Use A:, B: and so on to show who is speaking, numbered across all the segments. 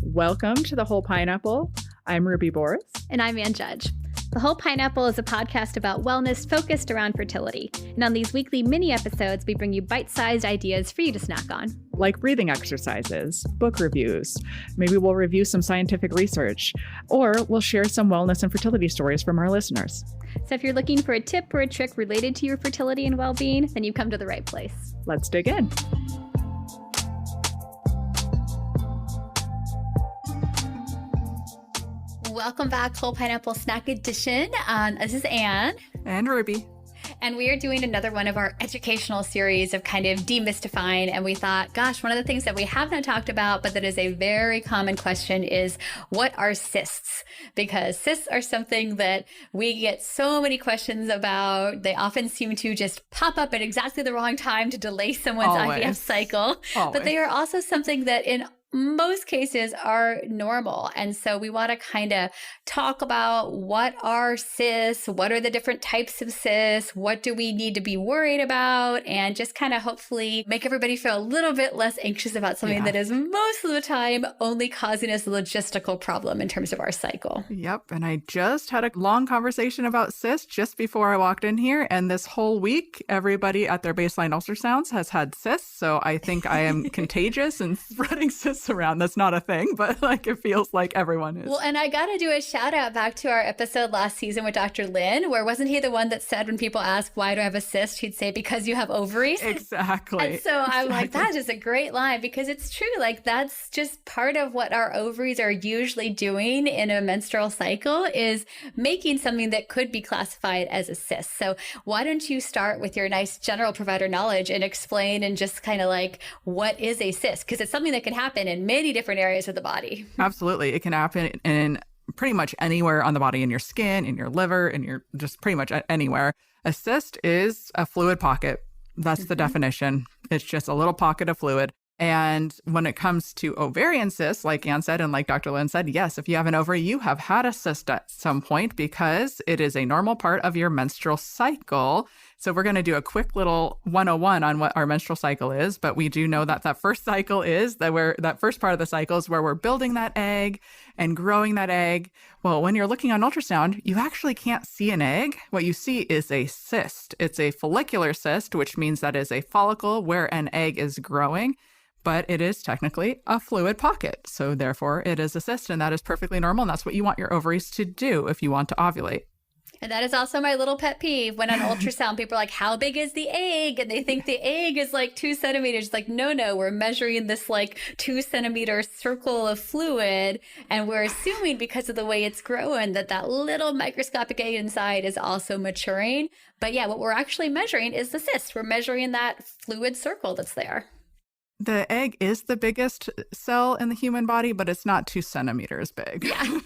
A: Welcome to The Whole Pineapple. I'm Ruby Boris.
B: And I'm Ann Judge. The Whole Pineapple is a podcast about wellness focused around fertility. And on these weekly mini episodes, we bring you bite-sized ideas for you to snack on.
A: Like breathing exercises, book reviews. Maybe we'll review some scientific research, or we'll share some wellness and fertility stories from our listeners.
B: So if you're looking for a tip or a trick related to your fertility and well-being, then you've come to the right place.
A: Let's dig in.
B: Welcome back, Whole Pineapple Snack Edition. This is Anne.
A: And Ruby.
B: And we are doing another one of our educational series of kind of demystifying. And we thought, gosh, one of the things that we have not talked about, but that is a very common question is, what are cysts? Because cysts are something that we get so many questions about. They often seem to just pop up at exactly the wrong time to delay someone's IVF cycle. But they are also something that in most cases are normal. And so we want to kind of talk about what are cysts, what are the different types of cysts, what do we need to be worried about, and just kind of hopefully make everybody feel a little bit less anxious about something that is most of the time only causing us a logistical problem in terms of our cycle.
C: Yep. And I just had a long conversation about cysts just before I walked in here. And this whole week, everybody at their baseline ultrasounds has had cysts. So I think I am contagious and spreading cysts around. That's not a thing, but like it feels like everyone is.
B: Well, and I got to do a shout out back to our episode last season with Dr. Lynn, where wasn't he the one that said when people ask, why do I have a cyst? He'd say, because you have ovaries.
C: Exactly.
B: And so I'm like, that is a great line, because it's true. Like that's just part of what our ovaries are usually doing in a menstrual cycle is making something that could be classified as a cyst. So why don't you start with your nice general provider knowledge and explain and just kind of like, what is a cyst? Because it's something that can happen in many different areas of the body.
C: Absolutely. It can happen in pretty much anywhere on the body, in your skin, in your liver, in your just pretty much anywhere. A cyst is a fluid pocket. That's the definition. It's just a little pocket of fluid. And when it comes to ovarian cysts, like Ann said, and like Dr. Lynn said, yes, if you have an ovary, you have had a cyst at some point because it is a normal part of your menstrual cycle. So we're going to do a quick little 101 on what our menstrual cycle is. But we do know that first cycle is that first part of the cycle is where we're building that egg and growing that egg. Well, when you're looking on ultrasound, you actually can't see an egg. What you see is a cyst. It's a follicular cyst, which means that is a follicle where an egg is growing. But it is technically a fluid pocket. So therefore, it is a cyst, and that is perfectly normal. And that's what you want your ovaries to do if you want to ovulate.
B: And that is also my little pet peeve. When on ultrasound, people are like, how big is the egg? And they think the egg is like 2 centimeters. Like, no, we're measuring this like 2 centimeter circle of fluid. And we're assuming because of the way it's growing that little microscopic egg inside is also maturing. But yeah, what we're actually measuring is the cyst. We're measuring that fluid circle that's there.
C: The egg is the biggest cell in the human body, but it's not 2 centimeters big.
B: Yeah.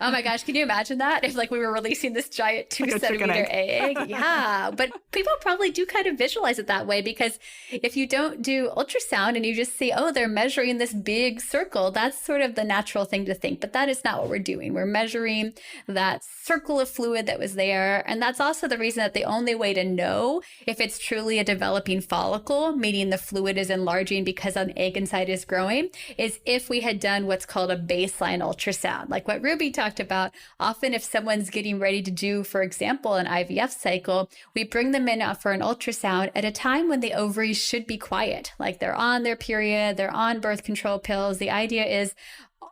B: Oh my gosh. Can you imagine that? If like we were releasing this giant 2 centimeter egg? Yeah. But people probably do kind of visualize it that way, because if you don't do ultrasound and you just see, oh, they're measuring this big circle, that's sort of the natural thing to think. But that is not what we're doing. We're measuring that circle of fluid that was there. And that's also the reason that the only way to know if it's truly a developing follicle, meaning the fluid is enlarging because an egg inside is growing, is if we had done what's called a baseline ultrasound. Like what Ruby talked about, often if someone's getting ready to do, for example, an IVF cycle, we bring them in for an ultrasound at a time when the ovaries should be quiet. Like they're on their period, they're on birth control pills. The idea is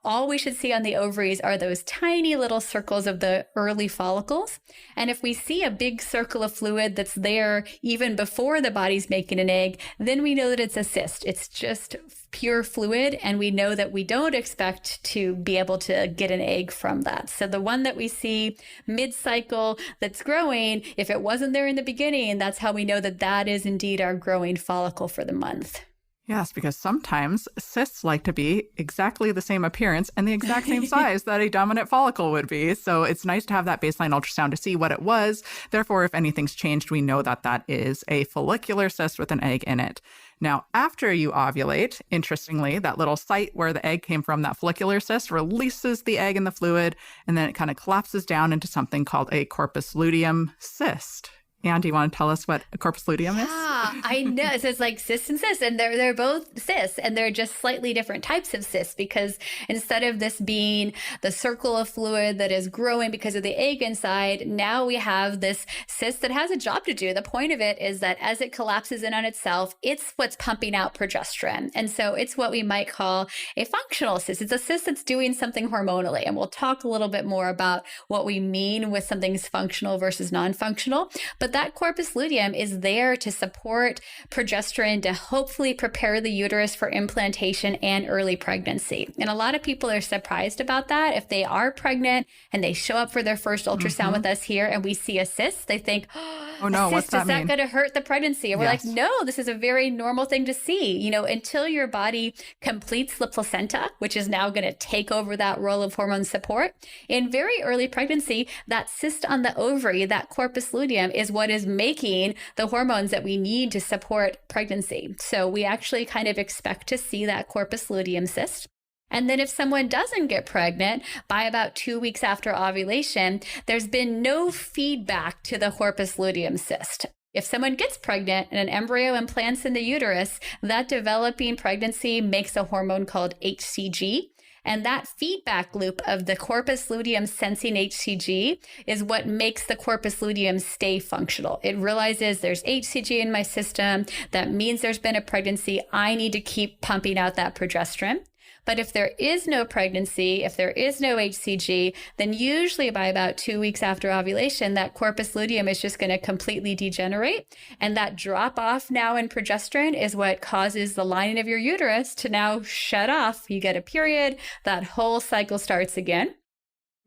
B: all we should see on the ovaries are those tiny little circles of the early follicles. And if we see a big circle of fluid that's there even before the body's making an egg, then we know that it's a cyst. It's just pure fluid, and we know that we don't expect to be able to get an egg from that. So the one that we see mid-cycle that's growing, if it wasn't there in the beginning, that's how we know that that is indeed our growing follicle for the month.
C: Yes, because sometimes cysts like to be exactly the same appearance and the exact same size that a dominant follicle would be. So it's nice to have that baseline ultrasound to see what it was. Therefore, if anything's changed, we know that that is a follicular cyst with an egg in it. Now, after you ovulate, interestingly, that little site where the egg came from, that follicular cyst, releases the egg in the fluid, and then it kind of collapses down into something called a corpus luteum cyst. And do you want to tell us what a corpus luteum is?
B: Yeah, I know. So it's like cysts and cysts, and they're both cysts, and they're just slightly different types of cysts, because instead of this being the circle of fluid that is growing because of the egg inside, now we have this cyst that has a job to do. The point of it is that as it collapses in on itself, it's what's pumping out progesterone. And so it's what we might call a functional cyst. It's a cyst that's doing something hormonally. And we'll talk a little bit more about what we mean with something's functional versus non-functional. But that corpus luteum is there to support progesterone to hopefully prepare the uterus for implantation and early pregnancy. And a lot of people are surprised about that. If they are pregnant and they show up for their first ultrasound with us here and we see a cyst, they think, oh no, cyst,
C: what's that mean?
B: Is that going to hurt the pregnancy? And we're like, no, this is a very normal thing to see. You know, until your body completes the placenta, which is now going to take over that role of hormone support. In very early pregnancy, that cyst on the ovary, that corpus luteum, is what is making the hormones that we need to support pregnancy. So we actually kind of expect to see that corpus luteum cyst. And then if someone doesn't get pregnant by about 2 weeks after ovulation, there's been no feedback to the corpus luteum cyst. If someone gets pregnant and an embryo implants in the uterus, that developing pregnancy makes a hormone called HCG. And that feedback loop of the corpus luteum sensing HCG is what makes the corpus luteum stay functional. It realizes there's HCG in my system. That means there's been a pregnancy. I need to keep pumping out that progesterone. But if there is no pregnancy, if there is no HCG, then usually by about 2 weeks after ovulation, that corpus luteum is just going to completely degenerate. And that drop off now in progesterone is what causes the lining of your uterus to now shut off. You get a period, that whole cycle starts again.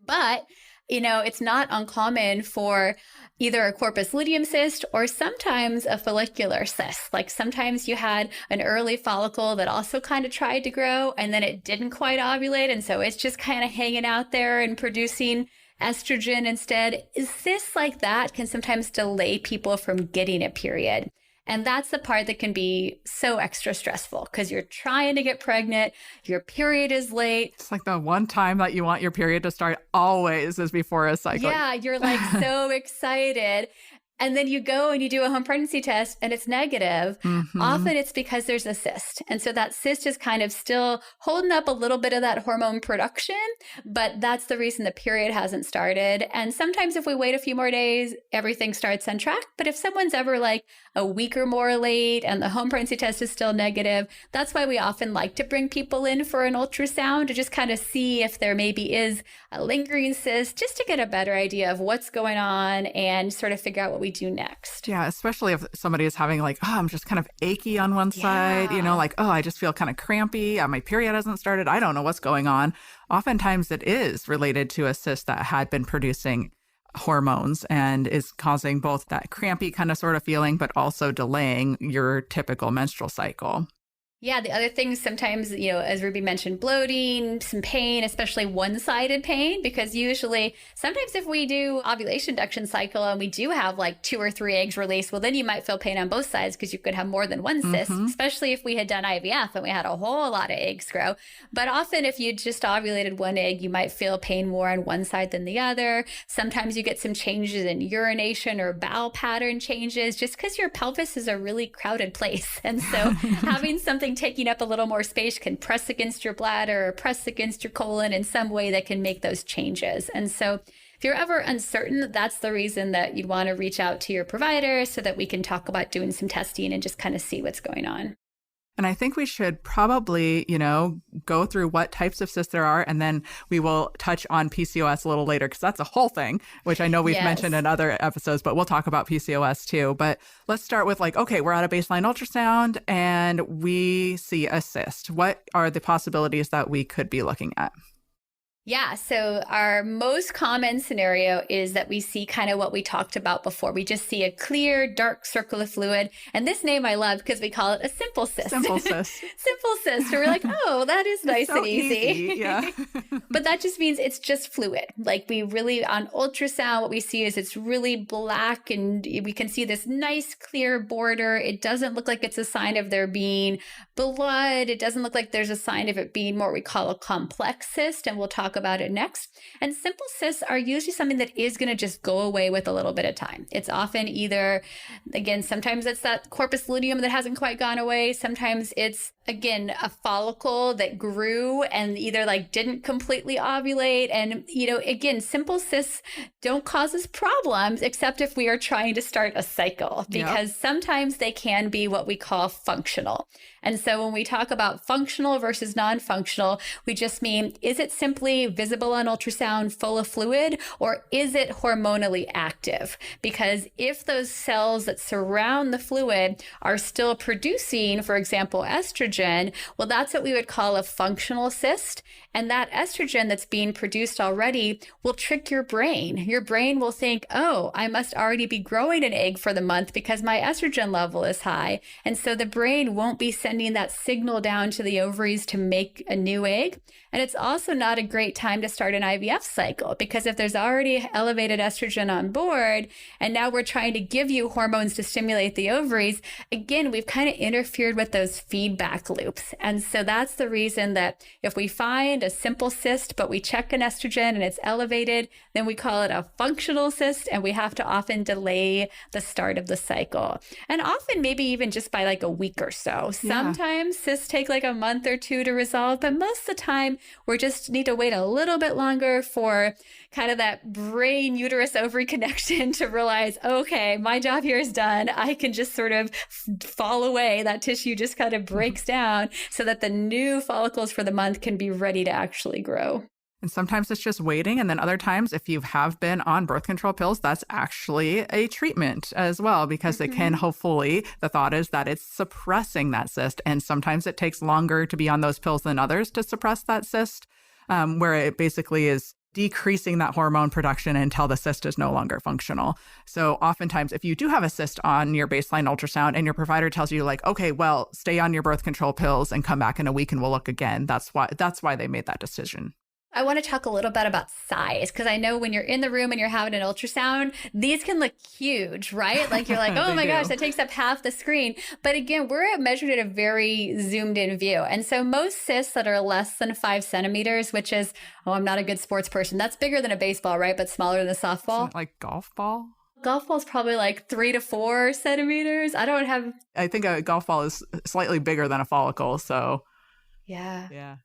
B: But you know, it's not uncommon for either a corpus luteum cyst or sometimes a follicular cyst. Like sometimes you had an early follicle that also kind of tried to grow and then it didn't quite ovulate. And so it's just kind of hanging out there and producing estrogen instead. Cysts like that can sometimes delay people from getting a period. And that's the part that can be so extra stressful because you're trying to get pregnant, your period is late.
C: It's like the one time that you want your period to start always is before a cycle.
B: Yeah, you're like so excited. And then you go and you do a home pregnancy test and it's negative. Mm-hmm. Often it's because there's a cyst. And so that cyst is kind of still holding up a little bit of that hormone production, but that's the reason the period hasn't started. And sometimes if we wait a few more days, everything starts on track. But if someone's ever like a week or more late and the home pregnancy test is still negative, that's why we often like to bring people in for an ultrasound to just kind of see if there maybe is a lingering cyst, just to get a better idea of what's going on and sort of figure out what we do next.
C: Yeah, especially if somebody is having like, oh, I'm just kind of achy on one side, you know, like, oh, I just feel kind of crampy. My period hasn't started. I don't know what's going on. Oftentimes it is related to a cyst that had been producing hormones and is causing both that crampy kind of sort of feeling, but also delaying your typical menstrual cycle.
B: Yeah, the other things sometimes, you know, as Ruby mentioned, bloating, some pain, especially one-sided pain, because usually sometimes if we do ovulation induction cycle and we do have like 2 or 3 eggs released, well, then you might feel pain on both sides because you could have more than one cyst, especially if we had done IVF and we had a whole lot of eggs grow. But often if you just ovulated one egg, you might feel pain more on one side than the other. Sometimes you get some changes in urination or bowel pattern changes just because your pelvis is a really crowded place. And so having something taking up a little more space can press against your bladder or press against your colon in some way that can make those changes. And so if you're ever uncertain, that's the reason that you'd want to reach out to your provider so that we can talk about doing some testing and just kind of see what's going on.
C: And I think we should probably, you know, go through what types of cysts there are, and then we will touch on PCOS a little later because that's a whole thing, which I know we've mentioned in other episodes, but we'll talk about PCOS too. But let's start with like, okay, we're at a baseline ultrasound and we see a cyst. What are the possibilities that we could be looking at?
B: Yeah, so our most common scenario is that we see kind of what we talked about before. We just see a clear, dark circle of fluid. And this name I love because we call it a simple cyst.
C: Simple cyst.
B: Simple cyst. So we're like, oh, that is nice
C: so
B: and easy.
C: Yeah.
B: But that just means it's just fluid. Like we really, on ultrasound, what we see is it's really black and we can see this nice clear border. It doesn't look like it's a sign of there being blood. It doesn't look like there's a sign of it being more what we call a complex cyst. And we'll talk talk about it next. And simple cysts are usually something that is going to just go away with a little bit of time. It's often either, again, sometimes it's that corpus luteum that hasn't quite gone away. Sometimes it's, again, a follicle that grew and either like didn't completely ovulate. And, again, simple cysts don't cause us problems except if we are trying to start a cycle, because sometimes they can be what we call functional. And so when we talk about functional versus non-functional, we just mean, is it simply visible on ultrasound, full of fluid, or is it hormonally active? Because if those cells that surround the fluid are still producing, for example, estrogen, well, that's what we would call a functional cyst. And that estrogen that's being produced already will trick your brain. Your brain will think, oh, I must already be growing an egg for the month because my estrogen level is high. And so the brain won't be sending that signal down to the ovaries to make a new egg. And it's also not a great time to start an IVF cycle, because if there's already elevated estrogen on board, and now we're trying to give you hormones to stimulate the ovaries, again, we've kind of interfered with those feedback loops. And so that's the reason that if we find a simple cyst, but we check an estrogen and it's elevated, then we call it a functional cyst, and we have to often delay the start of the cycle. And often maybe even just by like a week or so. Sometimes cysts take like a month or two to resolve, but most of the time we just need to wait a little bit longer for kind of that brain uterus ovary connection to realize, okay, my job here is done. I can just sort of fall away. That tissue just kind of breaks down so that the new follicles for the month can be ready to actually grow.
C: And sometimes it's just waiting. And then other times, if you have been on birth control pills, that's actually a treatment as well, because it can hopefully, the thought is that it's suppressing that cyst. And sometimes it takes longer to be on those pills than others to suppress that cyst, where it basically is decreasing that hormone production until the cyst is no longer functional. So oftentimes, if you do have a cyst on your baseline ultrasound and your provider tells you like, okay, well, stay on your birth control pills and come back in a week and we'll look again, that's why they made that decision.
B: I want to talk a little bit about size, because I know when you're in the room and you're having an ultrasound, these can look huge, right? Like you're like, oh my gosh, that takes up half the screen. But again, we're measured at a very zoomed in view. And so most cysts that are less than 5 centimeters, which is, I'm not a good sports person. That's bigger than a baseball, right? But smaller than a softball.
C: Like golf ball?
B: Golf ball is probably like 3 to 4 centimeters.
C: I think a golf ball is slightly bigger than a follicle, so...
B: Yeah.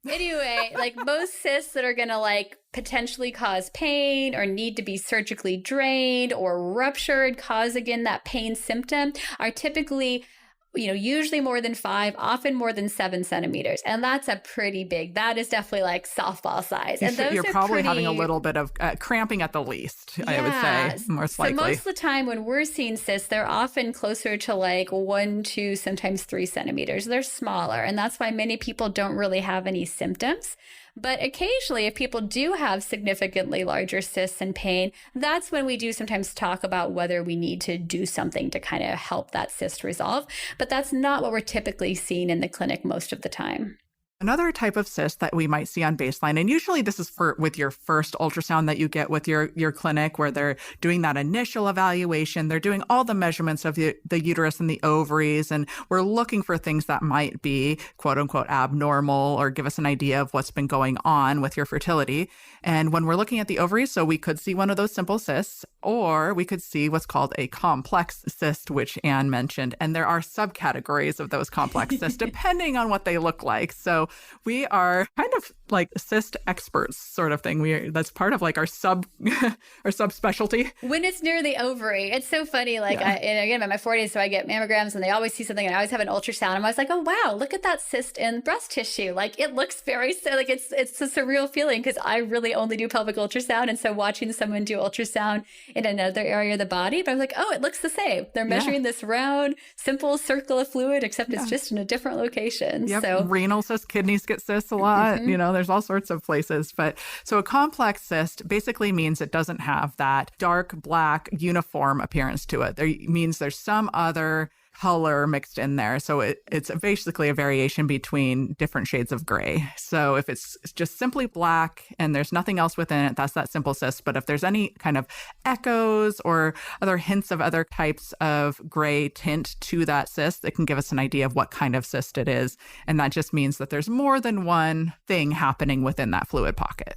B: Anyway, like most cysts that are going to like potentially cause pain or need to be surgically drained or ruptured, cause again that pain symptom, are typically, usually more than 5, often more than 7 centimeters. And that's a pretty big, that is definitely like softball size. And those
C: you're probably having a little bit of cramping at the least, I would say, most likely.
B: So most of the time when we're seeing cysts, they're often closer to like 1, 2, sometimes 3 centimeters. They're smaller. And that's why many people don't really have any symptoms. But occasionally, if people do have significantly larger cysts and pain, that's when we do sometimes talk about whether we need to do something to kind of help that cyst resolve. But that's not what we're typically seeing in the clinic most of the time.
C: Another type of cyst that we might see on baseline, and usually this is with your first ultrasound that you get with your clinic, where they're doing that initial evaluation, they're doing all the measurements of the uterus and the ovaries, and we're looking for things that might be quote unquote abnormal or give us an idea of what's been going on with your fertility. And when we're looking at the ovaries, so we could see one of those simple cysts, or we could see what's called a complex cyst, which Anne mentioned. And there are subcategories of those complex cysts depending on what they look like. So we are kind of like cyst experts sort of thing. That's part of like our subspecialty.
B: When it's near the ovary, it's so funny. Like again, I'm in my 40s, so I get mammograms and they always see something, and I always have an ultrasound. I'm always like, oh wow, look at that cyst in breast tissue. Like it looks like it's a surreal feeling, because I really only do pelvic ultrasound. And so watching someone do ultrasound in another area of the body, but I'm like, oh, it looks the same. They're measuring this round, simple circle of fluid, except it's just in a different location.
C: Yep.
B: So
C: renal cysts, kidneys get cysts a lot. There's all sorts of places. But so a complex cyst basically means it doesn't have that dark black uniform appearance to it. It means there's some other color mixed in there. So it's basically a variation between different shades of gray. So if it's just simply black and there's nothing else within it, that's that simple cyst. But if there's any kind of echoes or other hints of other types of gray tint to that cyst, it can give us an idea of what kind of cyst it is. And that just means that there's more than one thing happening within that fluid pocket.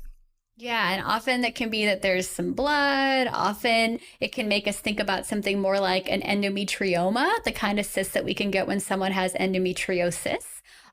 B: Yeah, and often that can be that there's some blood. Often it can make us think about something more like an endometrioma, the kind of cyst that we can get when someone has endometriosis.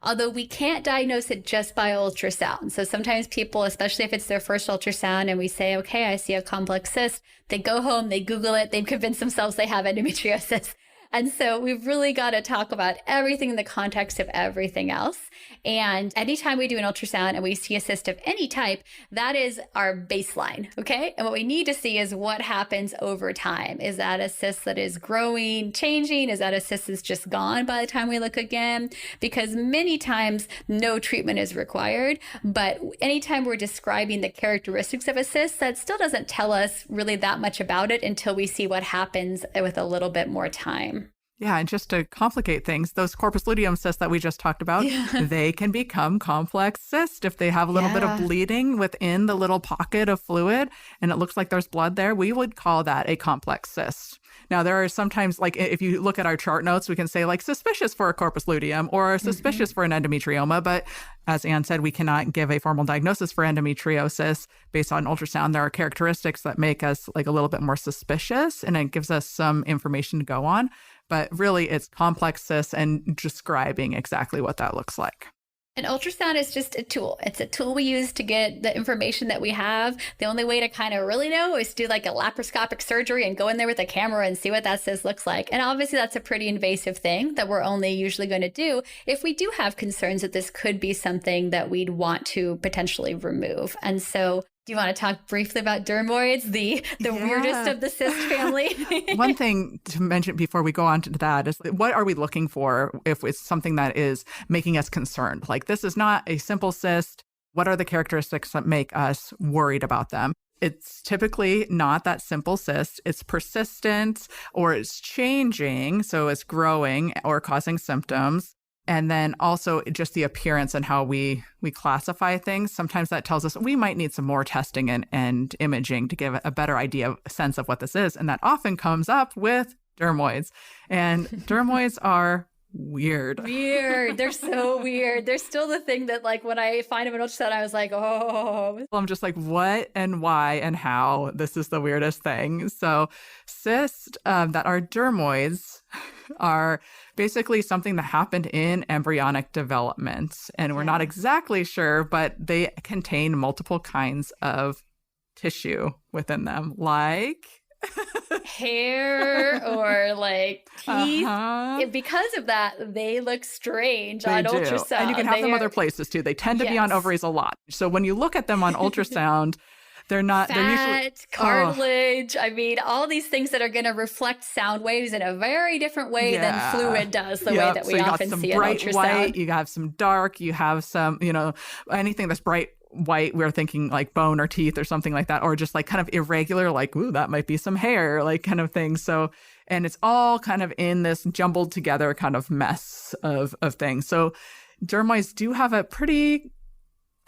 B: Although we can't diagnose it just by ultrasound. So sometimes people, especially if it's their first ultrasound and we say, okay, I see a complex cyst, they go home, they Google it, they've convinced themselves they have endometriosis. And so we've really got to talk about everything in the context of everything else. And anytime we do an ultrasound and we see a cyst of any type, that is our baseline, okay? And what we need to see is what happens over time. Is that a cyst that is growing, changing? Is that a cyst that's just gone by the time we look again? Because many times no treatment is required, but anytime we're describing the characteristics of a cyst, that still doesn't tell us really that much about it until we see what happens with a little bit more time.
C: Yeah, and just to complicate things, those corpus luteum cysts that we just talked about, they can become complex cysts if they have a little bit of bleeding within the little pocket of fluid and it looks like there's blood there. We would call that a complex cyst. Now, there are sometimes, like if you look at our chart notes, we can say like suspicious for a corpus luteum or suspicious for an endometrioma. But as Anne said, we cannot give a formal diagnosis for endometriosis based on ultrasound. There are characteristics that make us like a little bit more suspicious and it gives us some information to go on. But really, it's complex cysts and describing exactly what that looks like.
B: An ultrasound is just a tool. It's a tool we use to get the information that we have. The only way to kind of really know is to do like a laparoscopic surgery and go in there with a camera and see what that cyst looks like. And obviously, that's a pretty invasive thing that we're only usually going to do if we do have concerns that this could be something that we'd want to potentially remove. And so, do you want to talk briefly about dermoids, the weirdest of the cyst family?
C: One thing to mention before we go on to that is what are we looking for if it's something that is making us concerned? Like this is not a simple cyst. What are the characteristics that make us worried about them? It's typically not that simple cyst. It's persistent or it's changing. So it's growing or causing symptoms. And then also just the appearance and how we classify things. Sometimes that tells us we might need some more testing and imaging to give a better sense of what this is. And that often comes up with dermoids. And dermoids are weird.
B: They're so weird. They're still the thing that like when I find them in ultrasound, I was like, oh.
C: I'm just like, what and why and how? This is the weirdest thing. So cysts that are dermoids are basically something that happened in embryonic development. And we're not exactly sure, but they contain multiple kinds of tissue within them, like
B: hair or like teeth. Because of that, they look strange on ultrasound.
C: And you can have them other places too. They tend to be on ovaries a lot. So when you look at them on ultrasound, they're not,
B: fat,
C: they're usually
B: cartilage. I mean, all these things that are going to reflect sound waves in a very different way than fluid does, the way that we often see in ultrasound.
C: White, you have some dark, you have some, anything that's bright white, we're thinking like bone or teeth or something like that, or just like kind of irregular, like, ooh, that might be some hair, like kind of thing. So, and it's all kind of in this jumbled together kind of mess of things. So dermoids do have a pretty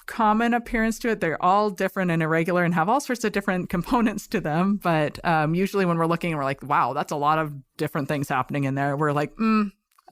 C: common appearance to it. They're all different and irregular and have all sorts of different components to them. But usually when we're looking, we're like, wow, that's a lot of different things happening in there. We're like,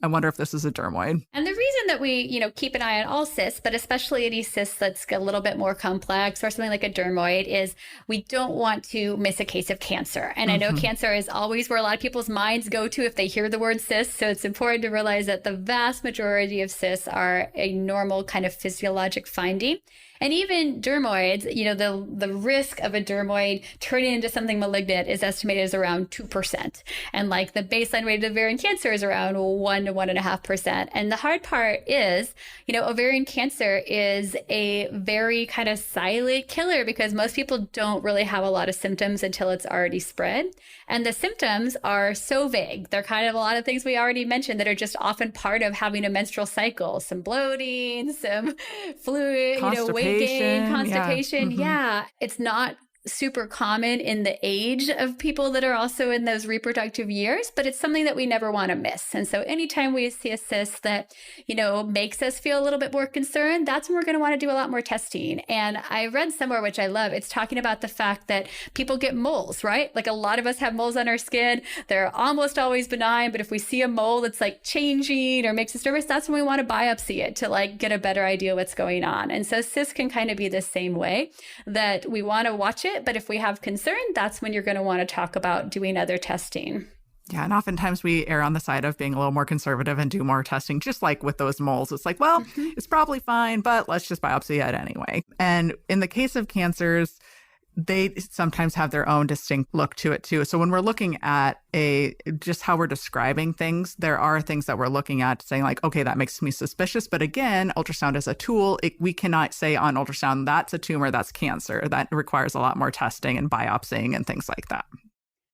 C: I wonder if this is a dermoid.
B: And the reason that we, keep an eye on all cysts, but especially any cysts that's a little bit more complex or something like a dermoid, is we don't want to miss a case of cancer. And I know cancer is always where a lot of people's minds go to if they hear the word cyst. So it's important to realize that the vast majority of cysts are a normal kind of physiologic finding. And even dermoids, the risk of a dermoid turning into something malignant is estimated as around 2%. And like the baseline rate of ovarian cancer is around 1 to 1.5%. And the hard part is, ovarian cancer is a very kind of silent killer because most people don't really have a lot of symptoms until it's already spread. And the symptoms are so vague. They're kind of a lot of things we already mentioned that are just often part of having a menstrual cycle. Some bloating, some fluid, weight gain, constipation. Yeah. It's not super common in the age of people that are also in those reproductive years, but it's something that we never want to miss. And so anytime we see a cyst that, makes us feel a little bit more concerned, that's when we're going to want to do a lot more testing. And I read somewhere, which I love, it's talking about the fact that people get moles, right? Like a lot of us have moles on our skin. They're almost always benign, but if we see a mole that's like changing or makes us nervous, that's when we want to biopsy it to like get a better idea what's going on. And so cysts can kind of be the same way, that we want to watch it, but if we have concern, that's when you're going to want to talk about doing other testing.
C: Yeah, and oftentimes we err on the side of being a little more conservative and do more testing, just like with those moles. It's like, well, it's probably fine, but let's just biopsy it anyway. And in the case of cancers, they sometimes have their own distinct look to it too. So when we're looking at just how we're describing things, there are things that we're looking at saying like, okay, that makes me suspicious. But again, ultrasound is a tool. We cannot say on ultrasound, that's a tumor, that's cancer. That requires a lot more testing and biopsying and things like that.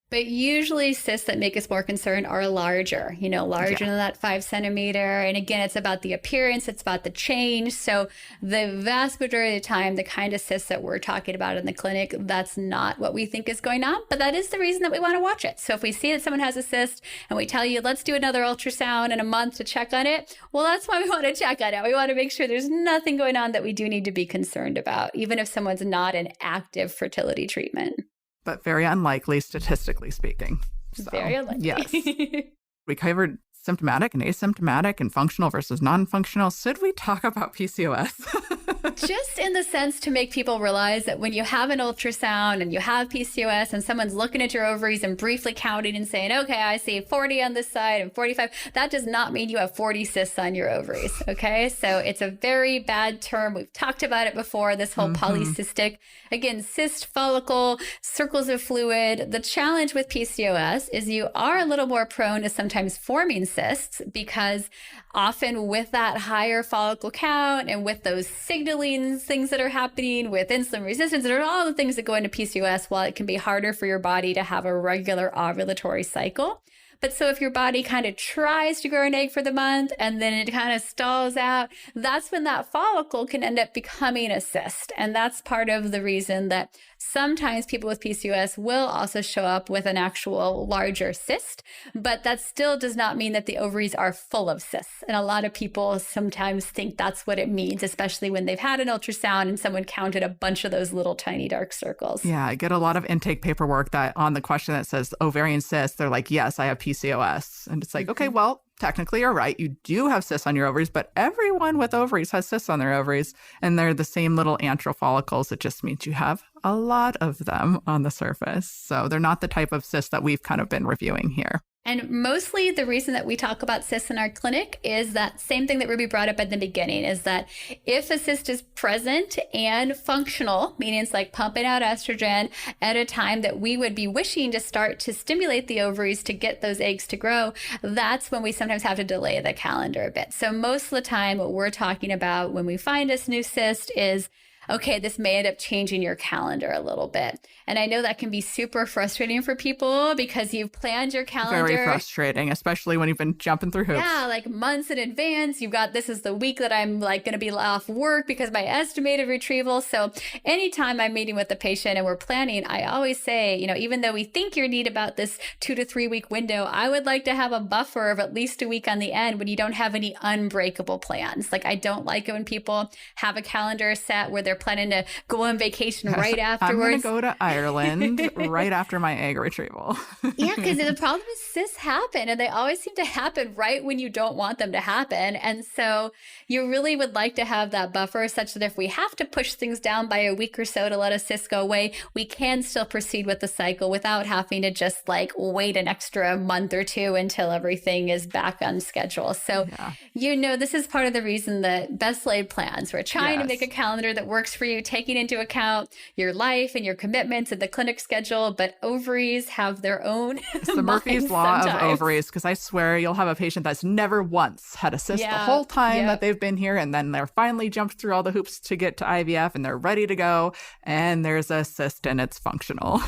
B: But usually cysts that make us more concerned are larger, larger than that 5 centimeter. And again, it's about the appearance, it's about the change. So the vast majority of the time, the kind of cysts that we're talking about in the clinic, that's not what we think is going on. But that is the reason that we want to watch it. So if we see that someone has a cyst and we tell you, let's do another ultrasound in a month to check on it, well, that's why we want to check on it. We want to make sure there's nothing going on that we do need to be concerned about, even if someone's not in active fertility treatment.
C: But very unlikely, statistically speaking. So,
B: very unlikely.
C: Yes. We covered symptomatic and asymptomatic and functional versus non-functional. Should we talk about PCOS?
B: Just in the sense to make people realize that when you have an ultrasound and you have PCOS and someone's looking at your ovaries and briefly counting and saying, okay, I see 40 on this side and 45, that does not mean you have 40 cysts on your ovaries, okay? So it's a very bad term. We've talked about it before, this whole polycystic. Again, cyst, follicle, circles of fluid. The challenge with PCOS is you are a little more prone to sometimes forming cysts because often with that higher follicle count and with those signaling things that are happening with insulin resistance, there are all the things that go into PCOS, while it can be harder for your body to have a regular ovulatory cycle. But so if your body kind of tries to grow an egg for the month and then it kind of stalls out, that's when that follicle can end up becoming a cyst. And that's part of the reason that sometimes people with PCOS will also show up with an actual larger cyst, but that still does not mean that the ovaries are full of cysts. And a lot of people sometimes think that's what it means, especially when they've had an ultrasound and someone counted a bunch of those little tiny dark circles.
C: Yeah, I get a lot of intake paperwork that on the question that says ovarian cyst, they're like, yes, I have PCOS. And it's like, okay, well, technically you're right. You do have cysts on your ovaries, but everyone with ovaries has cysts on their ovaries, and they're the same little antral follicles. It just means you have a lot of them on the surface. So they're not the type of cysts that we've kind of been reviewing here.
B: And mostly the reason that we talk about cysts in our clinic is that same thing that Ruby brought up at the beginning, is that if a cyst is present and functional, meaning it's like pumping out estrogen at a time that we would be wishing to start to stimulate the ovaries to get those eggs to grow, that's when we sometimes have to delay the calendar a bit. So most of the time what we're talking about when we find this new cyst is, okay, this may end up changing your calendar a little bit. And I know that can be super frustrating for people because you've planned your calendar.
C: Very frustrating, especially when you've been jumping through hoops.
B: Yeah, like months in advance. You've got, this is the week that I'm like going to be off work because my estimated retrieval. So anytime I'm meeting with the patient and we're planning, I always say, even though we think you're neat about this 2 to 3 week window, I would like to have a buffer of at least a week on the end when you don't have any unbreakable plans. Like I don't like it when people have a calendar set where they're planning to go on vacation right afterwards.
C: I'm going to go to Ireland right after my egg retrieval.
B: Yeah, because the problem is cysts happen and they always seem to happen right when you don't want them to happen. And so you really would like to have that buffer such that if we have to push things down by a week or so to let a cyst go away, we can still proceed with the cycle without having to just like wait an extra month or two until everything is back on schedule. So, this is part of the reason that best laid plans, we're trying to make a calendar that works for you, taking into account your life and your commitments and the clinic schedule, but ovaries have their own
C: It's the Murphy's Law of ovaries, because I swear you'll have a patient that's never once had a cyst the whole time that they've been here, and then they're finally jumped through all the hoops to get to IVF and they're ready to go, and there's a cyst and it's functional.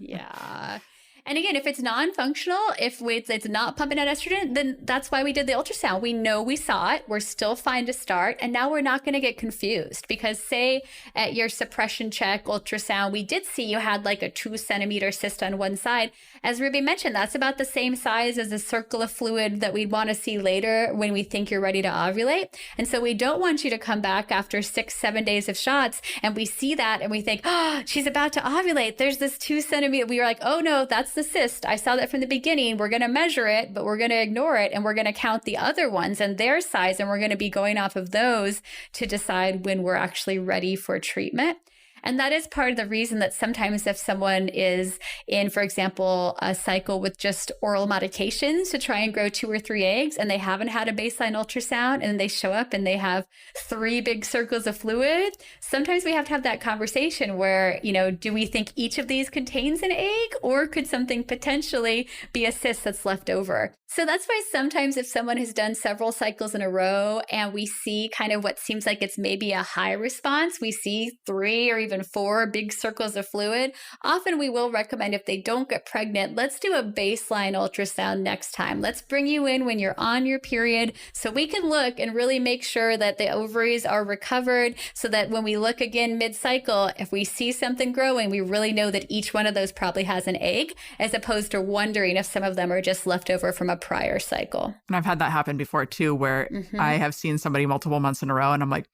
B: Yeah. And again, if it's non-functional, if it's not pumping out estrogen, then that's why we did the ultrasound. We know we saw it. We're still fine to start. And now we're not going to get confused because say at your suppression check ultrasound, we did see you had like a 2-centimeter cyst on one side. As Ruby mentioned, that's about the same size as a circle of fluid that we'd want to see later when we think you're ready to ovulate. And so we don't want you to come back after 6-7 days of shots and we see that and we think, oh, she's about to ovulate. There's this 2-centimeter. We were like, oh no, that's the cyst. I saw that from the beginning. We're going to measure it, but we're going to ignore it. And we're going to count the other ones and their size. And we're going to be going off of those to decide when we're actually ready for treatment. And that is part of the reason that sometimes if someone is in, for example, a cycle with just oral medications to try and grow 2 or 3 eggs and they haven't had a baseline ultrasound and they show up and they have 3 big circles of fluid, sometimes we have to have that conversation where, do we think each of these contains an egg or could something potentially be a cyst that's left over? So that's why sometimes if someone has done several cycles in a row and we see kind of what seems like it's maybe a high response, we see 3 or even 4 big circles of fluid, often we will recommend if they don't get pregnant, let's do a baseline ultrasound next time. Let's bring you in when you're on your period so we can look and really make sure that the ovaries are recovered so that when we look again mid-cycle, if we see something growing, we really know that each one of those probably has an egg as opposed to wondering if some of them are just left over from a prior cycle.
C: And I've had that happen before too, where I have seen somebody multiple months in a row and I'm like,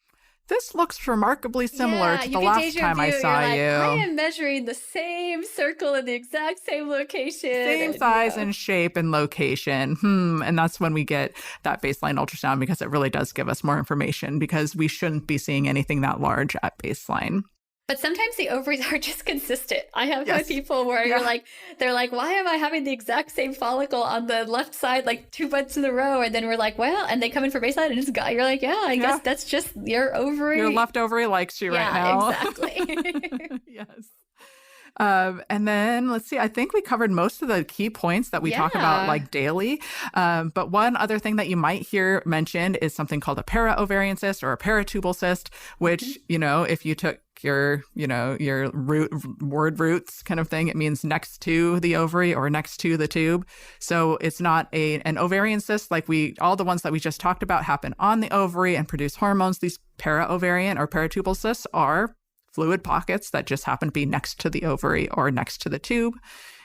C: this looks remarkably similar to the last time I saw you.
B: I am measuring the same circle in the exact same location.
C: Same size and shape and location. And that's when we get that baseline ultrasound because it really does give us more information because we shouldn't be seeing anything that large at baseline.
B: But sometimes the ovaries are just consistent. I have had people where they're like, why am I having the exact same follicle on the left side like 2 months in a row? And then we're like, well, and they come in for baseline and you're like, I guess that's just your ovary.
C: Your left ovary likes you right now.
B: Exactly.
C: Yes. And then let's see, I think we covered most of the key points that we talk about like daily. But one other thing that you might hear mentioned is something called a para-ovarian cyst or a paratubal cyst, which, if you took your word roots kind of thing, it means next to the ovary or next to the tube. So it's not an ovarian cyst like all the ones that we just talked about happen on the ovary and produce hormones. These para-ovarian or paratubal cysts are fluid pockets that just happen to be next to the ovary or next to the tube.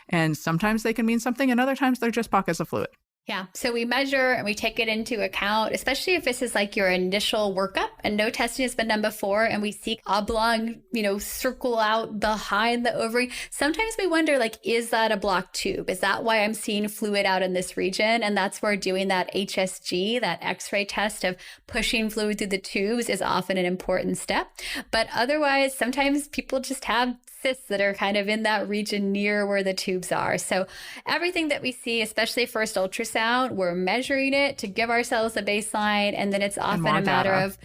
C: And sometimes they can mean something and other times they're just pockets of fluid.
B: Yeah. So we measure and we take it into account, especially if this is like your initial workup and no testing has been done before and we see oblong, circle out behind the ovary. Sometimes we wonder, like, is that a blocked tube? Is that why I'm seeing fluid out in this region? And that's where doing that HSG, that X-ray test of pushing fluid through the tubes is often an important step. But otherwise, sometimes people just have cysts that are kind of in that region near where the tubes are. So everything that we see, especially first ultrasound, we're measuring it to give ourselves a baseline. And then it's often a matter of,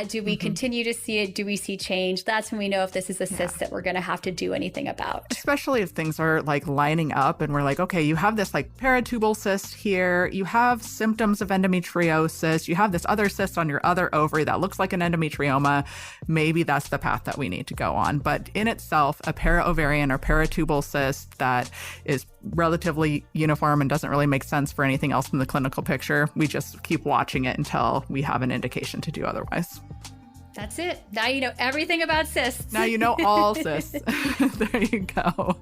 B: do we continue to see it? Do we see change? That's when we know if this is a cyst that we're going to have to do anything about.
C: Especially if things are like lining up and we're like, okay, you have this like paratubal cyst here. You have symptoms of endometriosis. You have this other cyst on your other ovary that looks like an endometrioma. Maybe that's the path that we need to go on. But in itself, a para-ovarian or paratubal cyst that is relatively uniform and doesn't really make sense for anything else in the clinical picture, we just keep watching it until we have an indication to do otherwise.
B: That's it. Now you know everything about cysts.
C: Now you know all cysts. There you go.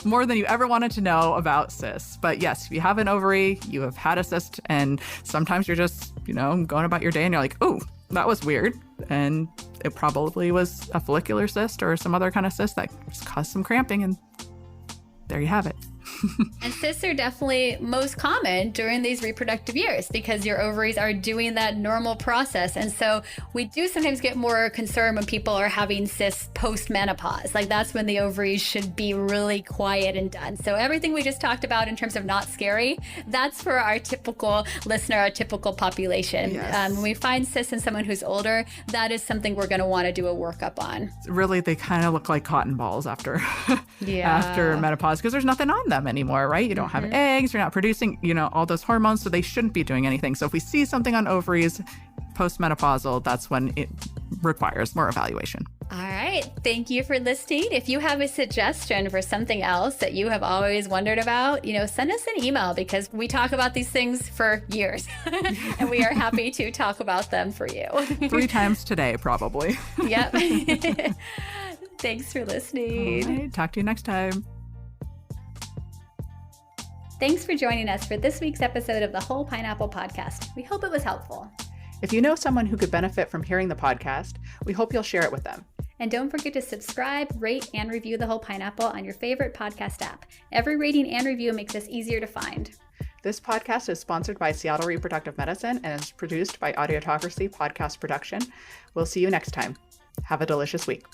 C: More than you ever wanted to know about cysts. But yes, if you have an ovary, you have had a cyst, and sometimes you're just, going about your day and you're like, oh, that was weird. And it probably was a follicular cyst or some other kind of cyst that just caused some cramping. And there you have it.
B: And cysts are definitely most common during these reproductive years because your ovaries are doing that normal process. And so we do sometimes get more concerned when people are having cysts post-menopause. Like that's when the ovaries should be really quiet and done. So everything we just talked about in terms of not scary, that's for our typical listener, our typical population.
C: Yes.
B: When we find cysts in someone who's older, that is something we're going to want to do a workup on.
C: Really, they kind of look like cotton balls after menopause because there's nothing on them anymore, right? You don't have eggs, you're not producing, all those hormones, so they shouldn't be doing anything. So if we see something on ovaries post-menopausal, that's when it requires more evaluation.
B: All right. right. Thank you for listening. If you have a suggestion for something else that you have always wondered about, send us an email because we talk about these things for years and we are happy to talk about them for you.
C: 3 times today, probably.
B: Yep. Thanks for listening.
C: All right, talk to you next time.
B: Thanks for joining us for this week's episode of the Whole Pineapple Podcast. We hope it was helpful.
A: If you know someone who could benefit from hearing the podcast, we hope you'll share it with them.
B: And don't forget to subscribe, rate, and review The Whole Pineapple on your favorite podcast app. Every rating and review makes us easier to find.
A: This podcast is sponsored by Seattle Reproductive Medicine and is produced by Audiotocracy Podcast Production. We'll see you next time. Have a delicious week.